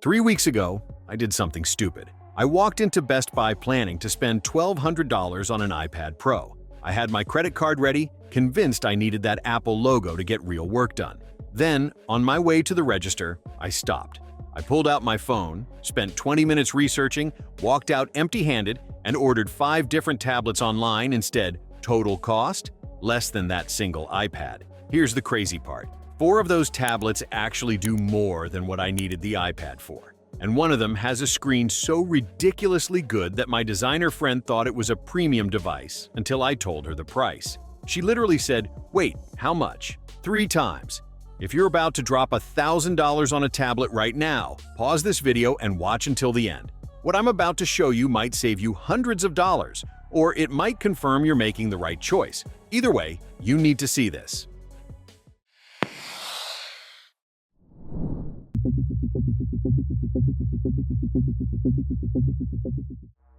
3 weeks ago, I did something stupid. I walked into Best Buy planning to spend $1,200 on an iPad Pro. I had my credit card ready, convinced I needed that Apple logo to get real work done. Then, on my way to the register, I stopped. I pulled out my phone, spent 20 minutes researching, walked out empty-handed, and ordered 5 different tablets online instead. Total cost? Less than that single iPad. Here's the crazy part. 4 of those tablets actually do more than what I needed the iPad for. And one of them has a screen so ridiculously good that my designer friend thought it was a premium device until I told her the price. She literally said, "Wait, how much?" 3 times. If you're about to drop $1,000 on a tablet right now, pause this video and watch until the end. What I'm about to show you might save you hundreds of dollars, or it might confirm you're making the right choice. Either way, you need to see this.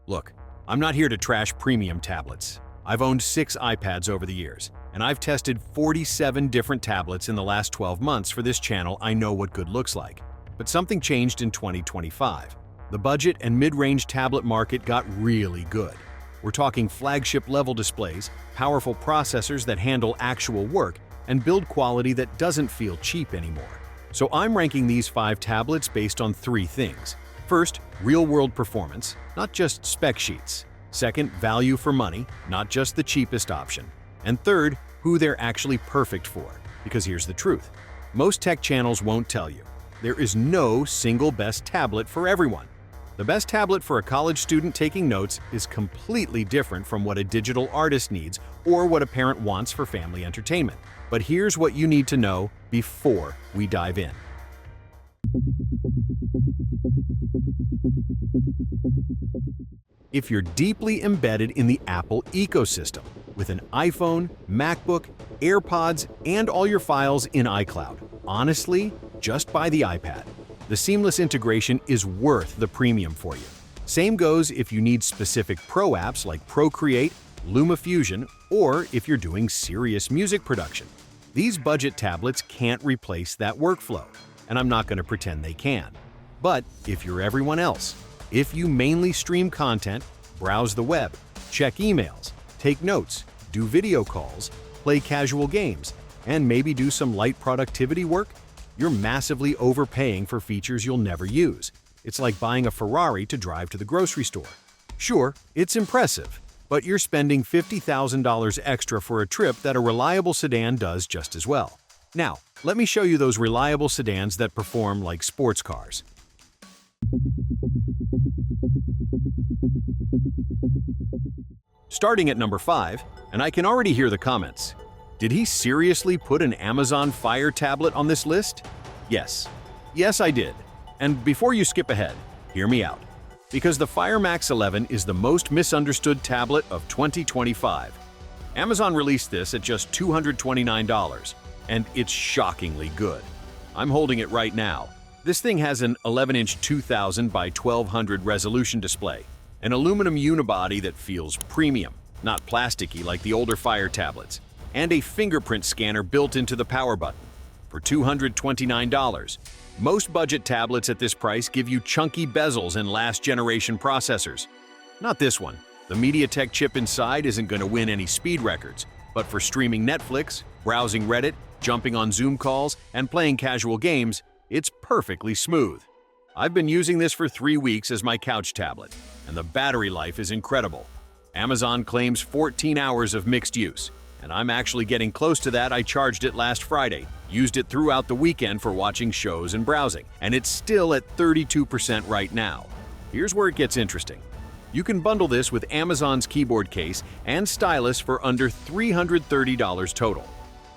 Look, I'm not here to trash premium tablets. I've owned 6 iPads over the years, and I've tested 47 different tablets in the last 12 months for this channel. I know what good looks like. But something changed in 2025. The budget and mid-range tablet market got really good. We're talking flagship-level displays, powerful processors that handle actual work, and build quality that doesn't feel cheap anymore. So I'm ranking these 5 tablets based on 3 things. First, real-world performance, not just spec sheets. Second, value for money, not just the cheapest option. And third, who they're actually perfect for. Because here's the truth. Most tech channels won't tell you. There is no single best tablet for everyone. The best tablet for a college student taking notes is completely different from what a digital artist needs or what a parent wants for family entertainment. But here's what you need to know before we dive in. If you're deeply embedded in the Apple ecosystem, with an iPhone, MacBook, AirPods, and all your files in iCloud, honestly, just buy the iPad. The seamless integration is worth the premium for you. Same goes if you need specific pro apps like Procreate, LumaFusion, or if you're doing serious music production. These budget tablets can't replace that workflow, and I'm not going to pretend they can. But if you're everyone else, if you mainly stream content, browse the web, check emails, take notes, do video calls, play casual games, and maybe do some light productivity work, you're massively overpaying for features you'll never use. It's like buying a Ferrari to drive to the grocery store. Sure, it's impressive, but you're spending $50,000 extra for a trip that a reliable sedan does just as well. Now, let me show you those reliable sedans that perform like sports cars. Starting at number 5, and I can already hear the comments. Did he seriously put an Amazon Fire tablet on this list? Yes. Yes, I did. And before you skip ahead, hear me out. Because the Fire Max 11 is the most misunderstood tablet of 2025. Amazon released this at just $229, and it's shockingly good. I'm holding it right now. This thing has an 11-inch 2000 by 1200 resolution display, an aluminum unibody that feels premium, not plasticky like the older Fire tablets, and a fingerprint scanner built into the power button. For $229, most budget tablets at this price give you chunky bezels and last-generation processors. Not this one. The MediaTek chip inside isn't going to win any speed records, but for streaming Netflix, browsing Reddit, jumping on Zoom calls, and playing casual games, it's perfectly smooth. I've been using this for 3 weeks as my couch tablet, and the battery life is incredible. Amazon claims 14 hours of mixed use, and I'm actually getting close to that. I charged it last Friday, used it throughout the weekend for watching shows and browsing, and it's still at 32% right now. Here's where it gets interesting. You can bundle this with Amazon's keyboard case and stylus for under $330 total.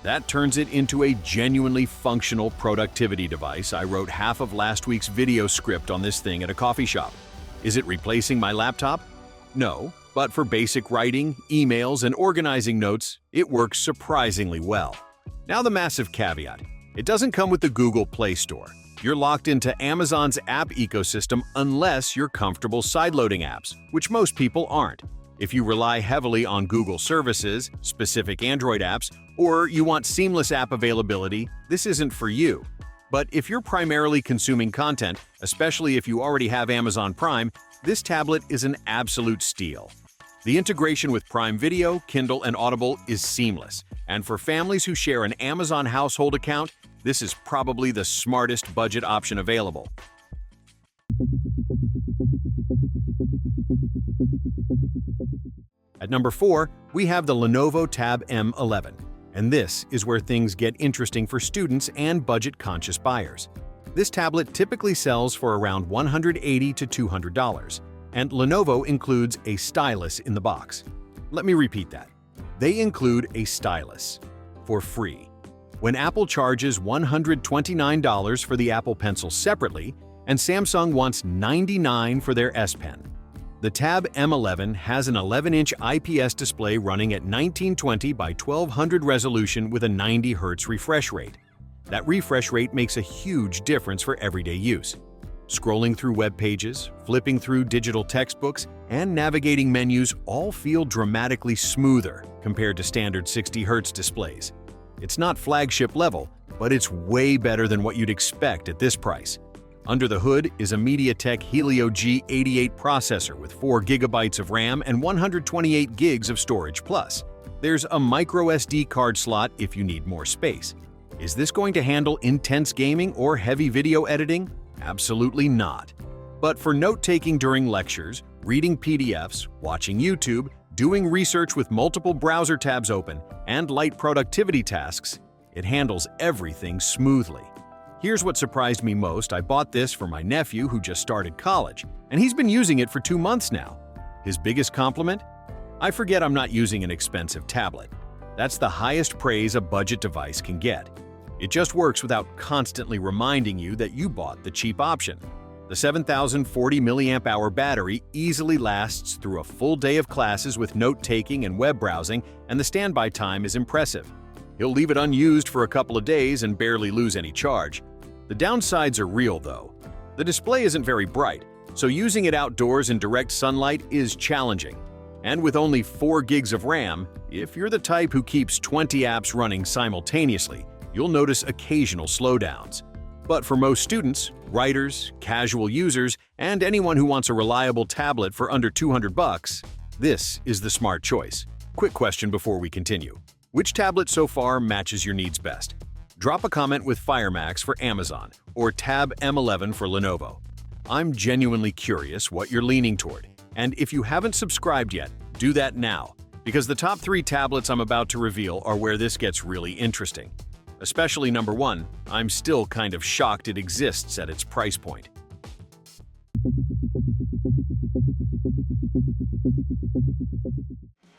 That turns it into a genuinely functional productivity device. I wrote half of last week's video script on this thing at a coffee shop. Is it replacing my laptop? No, but for basic writing, emails, and organizing notes, it works surprisingly well. Now the massive caveat. It doesn't come with the Google Play Store. You're locked into Amazon's app ecosystem unless you're comfortable sideloading apps, which most people aren't. If you rely heavily on Google services, specific Android apps, or you want seamless app availability, this isn't for you. But if you're primarily consuming content, especially if you already have Amazon Prime, this tablet is an absolute steal. The integration with Prime Video, Kindle, and Audible is seamless, and for families who share an Amazon household account, this is probably the smartest budget option available. At number 4, we have the Lenovo Tab M11, and this is where things get interesting for students and budget-conscious buyers. This tablet typically sells for around $180 to $200, and Lenovo includes a stylus in the box. Let me repeat that. They include a stylus for free. When Apple charges $129 for the Apple Pencil separately, and Samsung wants $99 for their S Pen. The Tab M11 has an 11-inch IPS display running at 1920 by 1200 resolution with a 90 Hz refresh rate. That refresh rate makes a huge difference for everyday use. Scrolling through web pages, flipping through digital textbooks, and navigating menus all feel dramatically smoother compared to standard 60 Hz displays. It's not flagship level, but it's way better than what you'd expect at this price. Under the hood is a MediaTek Helio G88 processor with 4 GB of RAM and 128 GB of storage plus. There's a microSD card slot if you need more space. Is this going to handle intense gaming or heavy video editing? Absolutely not. But for note-taking during lectures, reading PDFs, watching YouTube, doing research with multiple browser tabs open, and light productivity tasks, it handles everything smoothly. Here's what surprised me most. I bought this for my nephew who just started college, and he's been using it for 2 months now. His biggest compliment? I forget I'm not using an expensive tablet. That's the highest praise a budget device can get. It just works without constantly reminding you that you bought the cheap option. The 7,040 mAh battery easily lasts through a full day of classes with note-taking and web browsing, and the standby time is impressive. He'll leave it unused for a couple of days and barely lose any charge. The downsides are real, though. The display isn't very bright, so using it outdoors in direct sunlight is challenging. And with only 4 GB of RAM, if you're the type who keeps 20 apps running simultaneously, you'll notice occasional slowdowns. But for most students, writers, casual users, and anyone who wants a reliable tablet for under $200, this is the smart choice. Quick question before we continue. Which tablet so far matches your needs best? Drop a comment with FireMax for Amazon or Tab M11 for Lenovo. I'm genuinely curious what you're leaning toward, and if you haven't subscribed yet, do that now, because the top 3 tablets I'm about to reveal are where this gets really interesting. Especially number 1, I'm still kind of shocked it exists at its price point.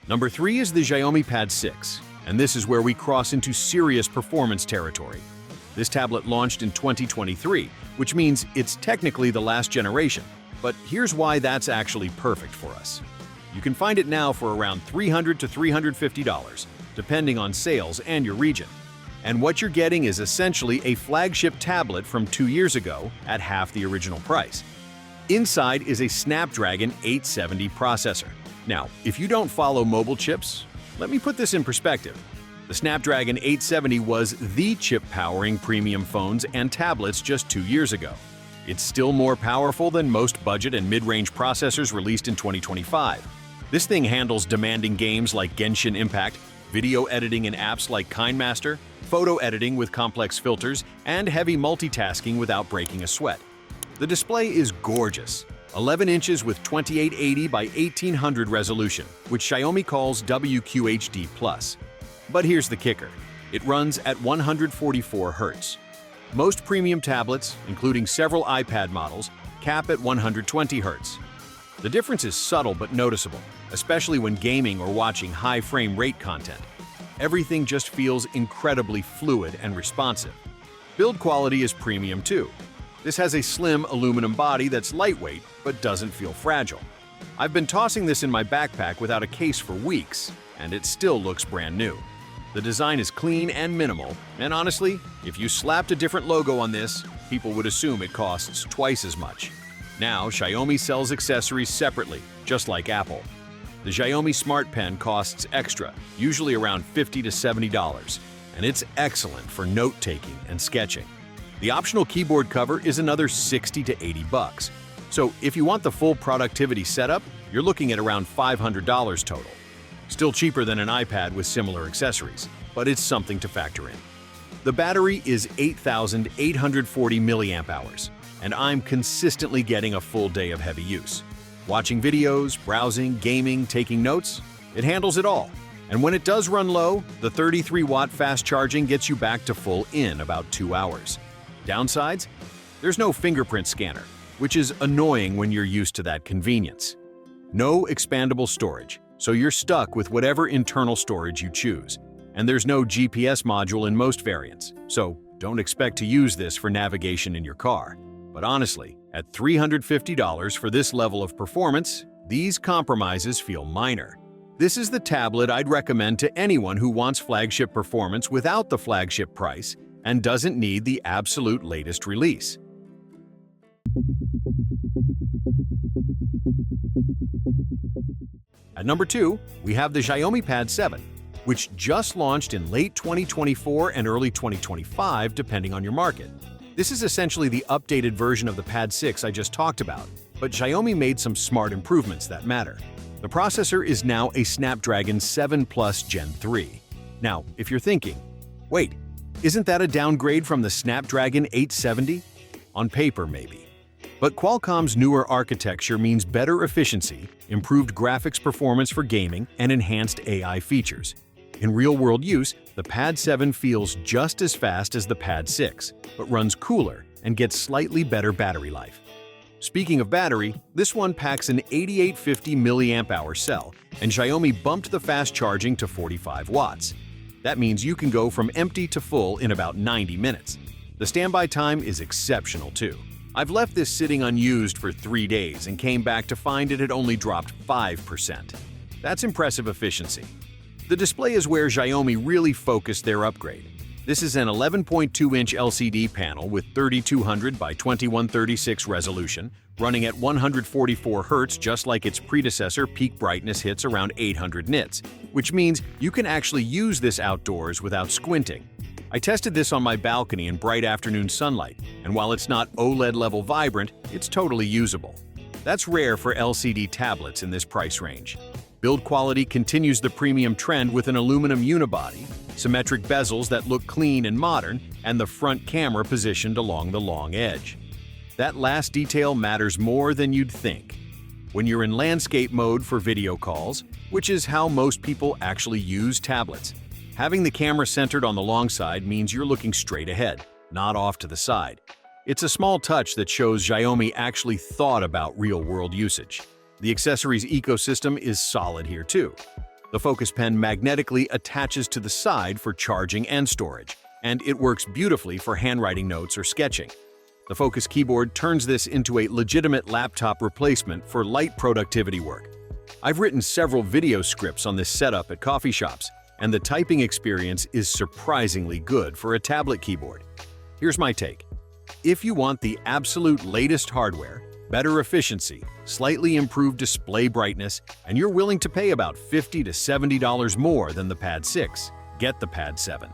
Number 3 is the Xiaomi Pad 6, and this is where we cross into serious performance territory. This tablet launched in 2023, which means it's technically the last generation, but here's why that's actually perfect for us. You can find it now for around $300 to $350, depending on sales and your region. And what you're getting is essentially a flagship tablet from 2 years ago at half the original price. Inside is a Snapdragon 870 processor. Now, if you don't follow mobile chips, let me put this in perspective. The Snapdragon 870 was the chip powering premium phones and tablets just 2 years ago. It's still more powerful than most budget and mid-range processors released in 2025. This thing handles demanding games like Genshin Impact, video editing in apps like KineMaster, photo editing with complex filters, and heavy multitasking without breaking a sweat. The display is gorgeous, 11 inches with 2880 by 1800 resolution, which Xiaomi calls WQHD+. But here's the kicker. It runs at 144 Hz. Most premium tablets, including several iPad models, cap at 120 Hz. The difference is subtle but noticeable, especially when gaming or watching high frame rate content. Everything just feels incredibly fluid and responsive. Build quality is premium too. This has a slim aluminum body that's lightweight but doesn't feel fragile. I've been tossing this in my backpack without a case for weeks, and it still looks brand new. The design is clean and minimal, and honestly, if you slapped a different logo on this, people would assume it costs twice as much. Now, Xiaomi sells accessories separately, just like Apple. The Xiaomi Smart Pen costs extra, usually around $50 to $70, and it's excellent for note-taking and sketching. The optional keyboard cover is another 60 to 80 bucks. So if you want the full productivity setup, you're looking at around $500 total. Still cheaper than an iPad with similar accessories, but it's something to factor in. The battery is 8,840 milliamp hours, and I'm consistently getting a full day of heavy use. Watching videos, browsing, gaming, taking notes, it handles it all. And when it does run low, the 33-watt fast charging gets you back to full in about 2 hours. Downsides? There's no fingerprint scanner, which is annoying when you're used to that convenience. No expandable storage, so you're stuck with whatever internal storage you choose. And there's no GPS module in most variants, so don't expect to use this for navigation in your car. But honestly, at $350 for this level of performance, these compromises feel minor. This is the tablet I'd recommend to anyone who wants flagship performance without the flagship price and doesn't need the absolute latest release. At number 2, we have the Xiaomi Pad 7, which just launched in late 2024 and early 2025 depending on your market. This is essentially the updated version of the Pad 6 I just talked about, but Xiaomi made some smart improvements that matter. The processor is now a Snapdragon 7 Plus Gen 3. Now, if you're thinking, wait, isn't that a downgrade from the Snapdragon 870? On paper, maybe. But Qualcomm's newer architecture means better efficiency, improved graphics performance for gaming, and enhanced AI features. In real-world use, the Pad 7 feels just as fast as the Pad 6, but runs cooler and gets slightly better battery life. Speaking of battery, this one packs an 8850 mAh cell, and Xiaomi bumped the fast charging to 45 watts. That means you can go from empty to full in about 90 minutes. The standby time is exceptional too. I've left this sitting unused for 3 days and came back to find it had only dropped 5%. That's impressive efficiency. The display is where Xiaomi really focused their upgrade. This is an 11.2-inch LCD panel with 3200 by 2136 resolution, running at 144 Hz just like its predecessor. Peak brightness hits around 800 nits, which means you can actually use this outdoors without squinting. I tested this on my balcony in bright afternoon sunlight, and while it's not OLED-level vibrant, it's totally usable. That's rare for LCD tablets in this price range. Build quality continues the premium trend with an aluminum unibody, symmetric bezels that look clean and modern, and the front camera positioned along the long edge. That last detail matters more than you'd think. When you're in landscape mode for video calls, which is how most people actually use tablets, having the camera centered on the long side means you're looking straight ahead, not off to the side. It's a small touch that shows Xiaomi actually thought about real-world usage. The accessories ecosystem is solid here too. The Focus Pen magnetically attaches to the side for charging and storage, and it works beautifully for handwriting notes or sketching. The Focus Keyboard turns this into a legitimate laptop replacement for light productivity work. I've written several video scripts on this setup at coffee shops, and the typing experience is surprisingly good for a tablet keyboard. Here's my take. If you want the absolute latest hardware, better efficiency, slightly improved display brightness, and you're willing to pay about $50 to $70 more than the Pad 6, get the Pad 7.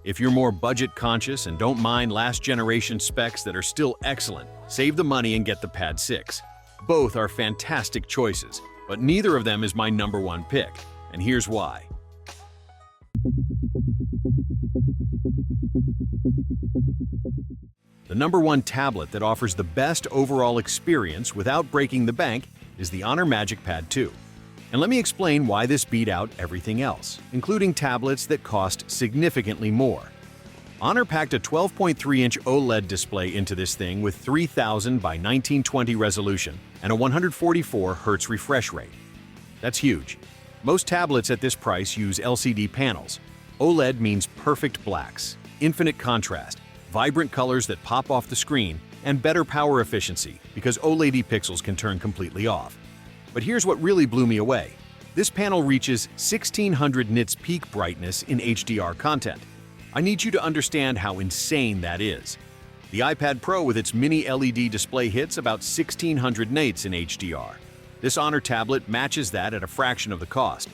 If you're more budget conscious and don't mind last generation specs that are still excellent, save the money and get the Pad 6. Both are fantastic choices, but neither of them is my number one pick, and here's why. The number one tablet that offers the best overall experience without breaking the bank is the Honor MagicPad 2. And let me explain why this beat out everything else, including tablets that cost significantly more. Honor packed a 12.3-inch OLED display into this thing with 3000 by 1920 resolution and a 144 Hz refresh rate. That's huge. Most tablets at this price use LCD panels. OLED means perfect blacks, infinite contrast, vibrant colors that pop off the screen, and better power efficiency because OLED pixels can turn completely off. But here's what really blew me away. This panel reaches 1600 nits peak brightness in HDR content. I need you to understand how insane that is. The iPad Pro with its mini LED display hits about 1600 nits in HDR. This Honor tablet matches that at a fraction of the cost.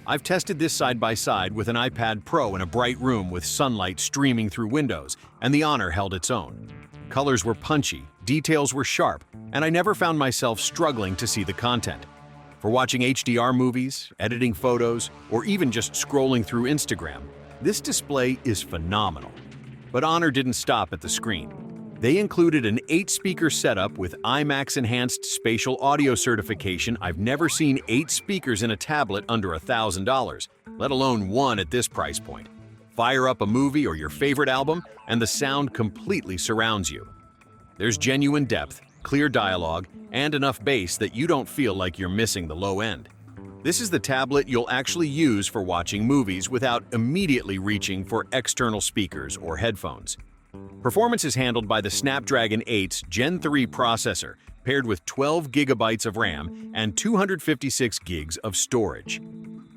I've tested this side by side with an iPad Pro in a bright room with sunlight streaming through windows, and the Honor held its own. Colors were punchy, details were sharp, and I never found myself struggling to see the content. For watching HDR movies, editing photos, or even just scrolling through Instagram, this display is phenomenal. But Honor didn't stop at the screen. They included an 8-speaker setup with IMAX-enhanced spatial audio certification. I've never seen 8 speakers in a tablet under $1,000, let alone one at this price point. Fire up a movie or your favorite album, and the sound completely surrounds you. There's genuine depth, clear dialogue, and enough bass that you don't feel like you're missing the low end. This is the tablet you'll actually use for watching movies without immediately reaching for external speakers or headphones. Performance is handled by the Snapdragon 8's Gen 3 processor, paired with 12 GB of RAM and 256 GB of storage.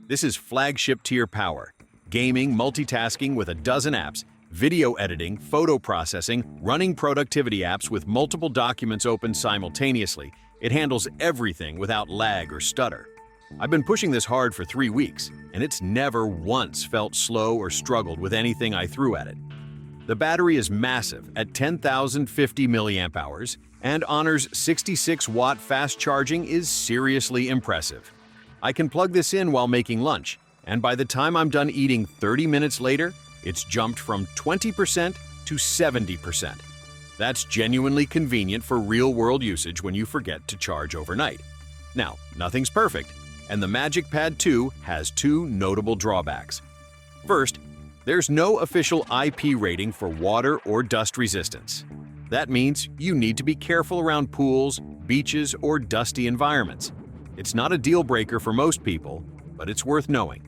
This is flagship-tier power. Gaming, multitasking with a dozen apps, video editing, photo processing, running productivity apps with multiple documents open simultaneously. It handles everything without lag or stutter. I've been pushing this hard for 3 weeks, and it's never once felt slow or struggled with anything I threw at it. The battery is massive at 10,050 mAh, and Honor's 66-watt fast charging is seriously impressive. I can plug this in while making lunch, and by the time I'm done eating 30 minutes later, it's jumped from 20% to 70%. That's genuinely convenient for real-world usage when you forget to charge overnight. Now, nothing's perfect, and the MagicPad 2 has 2 notable drawbacks. First, there's no official IP rating for water or dust resistance. That means you need to be careful around pools, beaches, or dusty environments. It's not a deal breaker for most people, but it's worth knowing.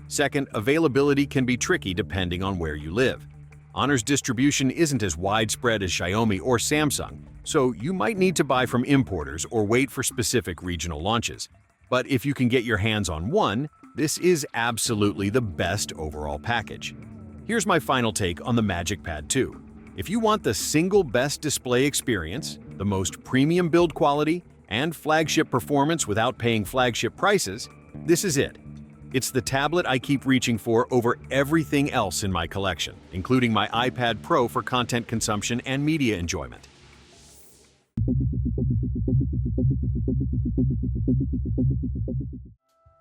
Second, availability can be tricky depending on where you live. Honor's distribution isn't as widespread as Xiaomi or Samsung, so you might need to buy from importers or wait for specific regional launches. But if you can get your hands on one, this is absolutely the best overall package. Here's my final take on the MagicPad 2. If you want the single best display experience, the most premium build quality, and flagship performance without paying flagship prices, this is it. It's the tablet I keep reaching for over everything else in my collection, including my iPad Pro for content consumption and media enjoyment.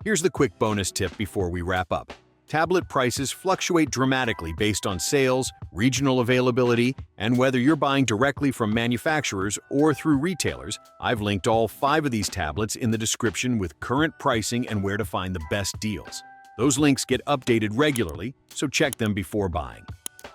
Here's the quick bonus tip before we wrap up. Tablet prices fluctuate dramatically based on sales, regional availability, and whether you're buying directly from manufacturers or through retailers. I've linked all 5 of these tablets in the description with current pricing and where to find the best deals. Those links get updated regularly, so check them before buying.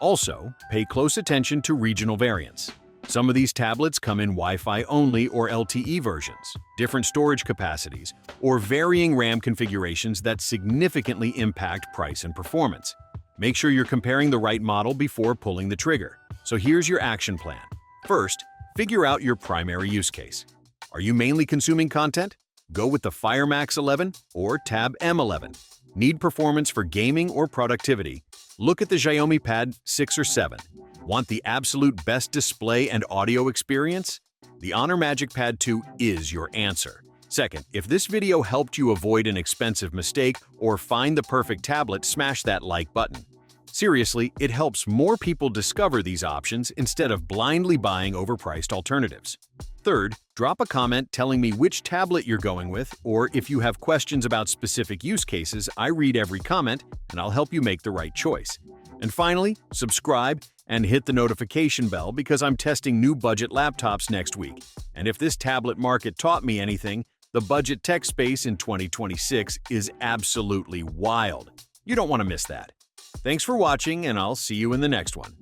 Also, pay close attention to regional variants. Some of these tablets come in Wi-Fi only or LTE versions, different storage capacities, or varying RAM configurations that significantly impact price and performance. Make sure you're comparing the right model before pulling the trigger. So here's your action plan. First, figure out your primary use case. Are you mainly consuming content? Go with the Fire Max 11 or Tab M11. Need performance for gaming or productivity? Look at the Xiaomi Pad 6 or 7. Want the absolute best display and audio experience? The Honor MagicPad 2 is your answer. Second, if this video helped you avoid an expensive mistake or find the perfect tablet, smash that like button. Seriously, it helps more people discover these options instead of blindly buying overpriced alternatives. Third, drop a comment telling me which tablet you're going with, or if you have questions about specific use cases. I read every comment, and I'll help you make the right choice. And finally, subscribe and hit the notification bell because I'm testing new budget laptops next week. And if this tablet market taught me anything, the budget tech space in 2026 is absolutely wild. You don't want to miss that. Thanks for watching, and I'll see you in the next one.